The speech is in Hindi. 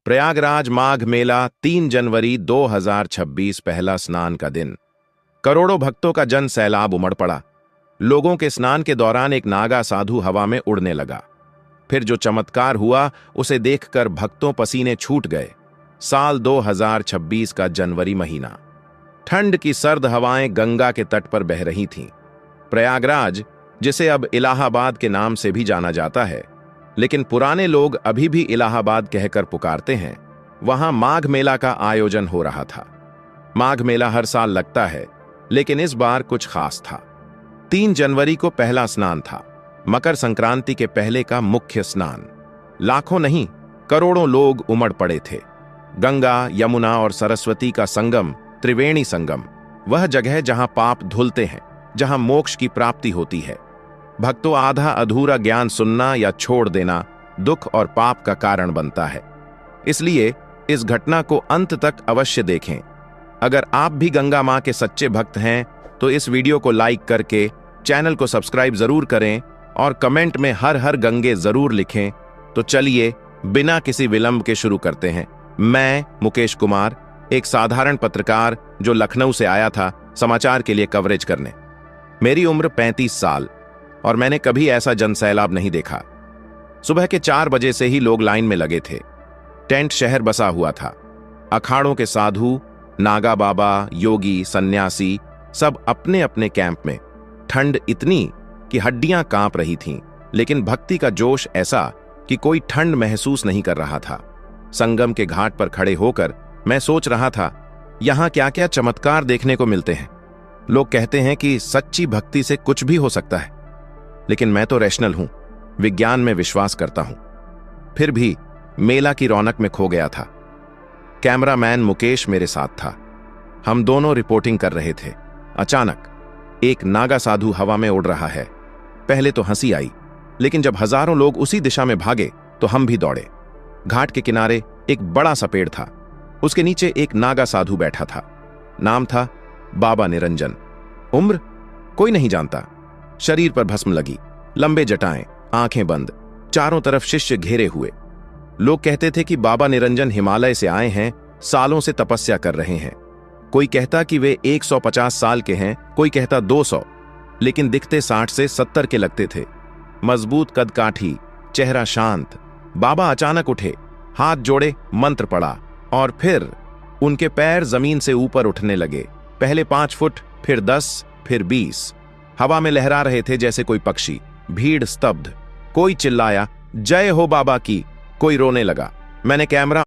प्रयागराज माघ मेला 3 जनवरी 2026 पहला स्नान का दिन। करोड़ों भक्तों का जन सैलाब उमड़ पड़ा। लोगों के स्नान के दौरान एक नागा साधु हवा में उड़ने लगा। फिर जो चमत्कार हुआ उसे देखकर भक्तों पसीने छूट गए। साल 2026 का जनवरी महीना। ठंड की सर्द हवाएं गंगा के तट पर बह रही थीं। प्रयागराज, जिसे अब इलाहाबाद के नाम से भी जाना जाता है, लेकिन पुराने लोग अभी भी इलाहाबाद कहकर पुकारते हैं, वहां माघ मेला का आयोजन हो रहा था। माघ मेला हर साल लगता है, लेकिन इस बार कुछ खास था। 3 जनवरी को पहला स्नान था, मकर संक्रांति के पहले का मुख्य स्नान। लाखों नहीं, करोड़ों लोग उमड़ पड़े थे। गंगा, यमुना और सरस्वती का संगम, त्रिवेणी संगम, वह जगह जहां पाप धुलते हैं, जहां मोक्ष की प्राप्ति होती है। भक्तों, आधा अधूरा ज्ञान सुनना या छोड़ देना दुख और पाप का कारण बनता है। इसलिए इस घटना को अंत तक अवश्य देखें। अगर आप भी गंगा मां के सच्चे भक्त हैं तो इस वीडियो को लाइक करके चैनल को सब्सक्राइब जरूर करें और कमेंट में हर हर गंगे जरूर लिखें। तो चलिए बिना किसी विलंब के शुरू करते हैं। मैं मुकेश कुमार, एक साधारण पत्रकार जो लखनऊ से आया था समाचार के लिए कवरेज करने। मेरी उम्र 35 साल और मैंने कभी ऐसा जनसैलाब नहीं देखा। सुबह के 4 बजे से ही लोग लाइन में लगे थे। टेंट शहर बसा हुआ था। अखाड़ों के साधु, नागा बाबा, योगी, सन्यासी सब अपने अपने कैंप में। ठंड इतनी कि हड्डियां कांप रही थीं, लेकिन भक्ति का जोश ऐसा कि कोई ठंड महसूस नहीं कर रहा था। संगम के घाट पर खड़े होकर मैं सोच रहा था, यहां क्या क्या चमत्कार देखने को मिलते हैं। लोग कहते हैं कि सच्ची भक्ति से कुछ भी हो सकता है, लेकिन मैं तो रैशनल हूं, विज्ञान में विश्वास करता हूं। फिर भी मेला की रौनक में खो गया था। कैमरामैन मुकेश मेरे साथ था। हम दोनों रिपोर्टिंग कर रहे थे। अचानक एक नागा साधु हवा में उड़ रहा है। पहले तो हंसी आई, लेकिन जब हजारों लोग उसी दिशा में भागे तो हम भी दौड़े। घाट के किनारे एक बड़ा सा पेड़ था। उसके नीचे एक नागा साधु बैठा था। नाम था बाबा निरंजन। उम्र कोई नहीं जानता। शरीर पर भस्म लगी, लंबे जटाएं, आंखें बंद, चारों तरफ शिष्य घेरे हुए। लोग कहते थे कि बाबा निरंजन हिमालय से आए हैं, सालों से तपस्या कर रहे हैं। कोई कहता कि वे 150 साल के हैं, कोई कहता 200, लेकिन दिखते 60 से 70 के लगते थे। मजबूत कदकाठी, चेहरा शांत। बाबा अचानक उठे, हाथ जोड़े, मंत्र पड़ा और फिर उनके पैर जमीन से ऊपर उठने लगे। पहले 5 फुट, फिर 10, फिर 20। हवा में लहरा रहे थे जैसे कोई पक्षी। भीड़ स्तब्ध। कोई चिल्लाया जय हो बाबा की, कोई रोने लगा। मैंने कैमरा